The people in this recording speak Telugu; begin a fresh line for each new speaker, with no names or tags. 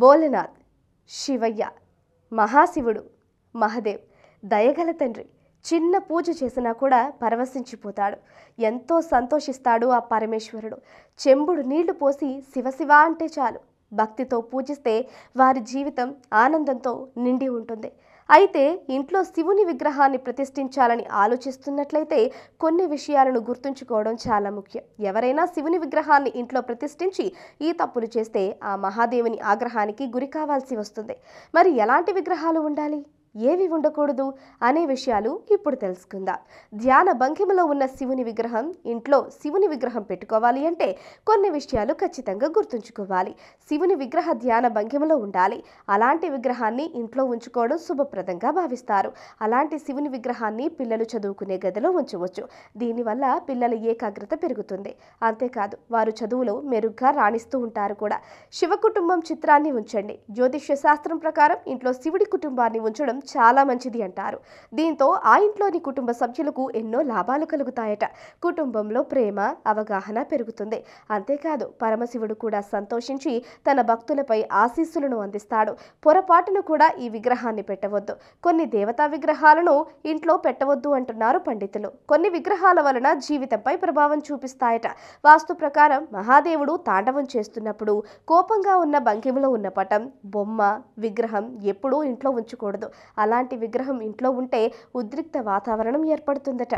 భోలేనాథ్, శివయ్య, మహాశివుడు, మహదేవ్, దయగల తండ్రి చిన్న పూజ చేసినా కూడా పరవశించిపోతాడు. ఎంతో సంతోషిస్తాడు ఆ పరమేశ్వరుడు. చెంబుడు నీళ్లు పోసి శివశివ అంటే చాలు భక్తితో పూజిస్తే వారి జీవితం ఆనందంతో నిండి ఉంటుంది. అయితే ఇంట్లో శివుని విగ్రహాన్ని ప్రతిష్ఠించాలని ఆలోచిస్తున్నట్లయితే కొన్ని విషయాలను గుర్తుంచుకోవడం చాలా ముఖ్యం. ఎవరైనా శివుని విగ్రహాన్ని ఇంట్లో ప్రతిష్ఠించి ఈ తప్పులు చేస్తే ఆ మహాదేవుని ఆగ్రహానికి గురి కావాల్సి వస్తుంది. మరి ఎలాంటి విగ్రహాలు ఉండాలి, ఏవి ఉండకూడదు అనే విషయాలు ఇప్పుడు తెలుసుకుందాం. ధ్యాన భంగిమలో ఉన్న శివుని విగ్రహం ఇంట్లో శివుని విగ్రహం పెట్టుకోవాలి అంటే కొన్ని విషయాలు ఖచ్చితంగా గుర్తుంచుకోవాలి. శివుని విగ్రహ ధ్యాన భంగిమలో ఉండాలి. అలాంటి విగ్రహాన్ని ఇంట్లో ఉంచుకోవడం శుభప్రదంగా భావిస్తారు. అలాంటి శివుని విగ్రహాన్ని పిల్లలు చదువుకునే గదిలో ఉంచవచ్చు. దీనివల్ల పిల్లల ఏకాగ్రత పెరుగుతుంది. అంతేకాదు వారు చదువులో మెరుగ్గా రాణిస్తూ ఉంటారు కూడా. శివ కుటుంబం చిత్రాన్ని ఉంచండి. జ్యోతిష్య శాస్త్రం ప్రకారం ఇంట్లో శివుడి కుటుంబాన్ని ఉంచడం చాలా మంచిది అంటారు. దీంతో ఆ ఇంట్లోని కుటుంబ సభ్యులకు ఎన్నో లాభాలు కలుగుతాయట. కుటుంబంలో ప్రేమ, అవగాహన పెరుగుతుంది. అంతేకాదు పరమశివుడు కూడా సంతోషించి తన భక్తులపై ఆశీస్సులను అందిస్తాడు. పొరపాటును కూడా ఈ విగ్రహాన్ని పెట్టవద్దు. కొన్ని దేవతా విగ్రహాలను ఇంట్లో పెట్టవద్దు అంటున్నారు పండితులు. కొన్ని విగ్రహాల వలన జీవితంపై ప్రభావం చూపిస్తాయట. వాస్తు ప్రకారం మహాదేవుడు తాండవం చేస్తున్నప్పుడు కోపంగా ఉన్న భంగిమలో ఉన్న పటం, బొమ్మ, విగ్రహం ఎప్పుడూ ఇంట్లో ఉంచకూడదు. అలాంటి విగ్రహం ఇంట్లో ఉంటే ఉద్రిక్త వాతావరణం ఏర్పడుతుందట.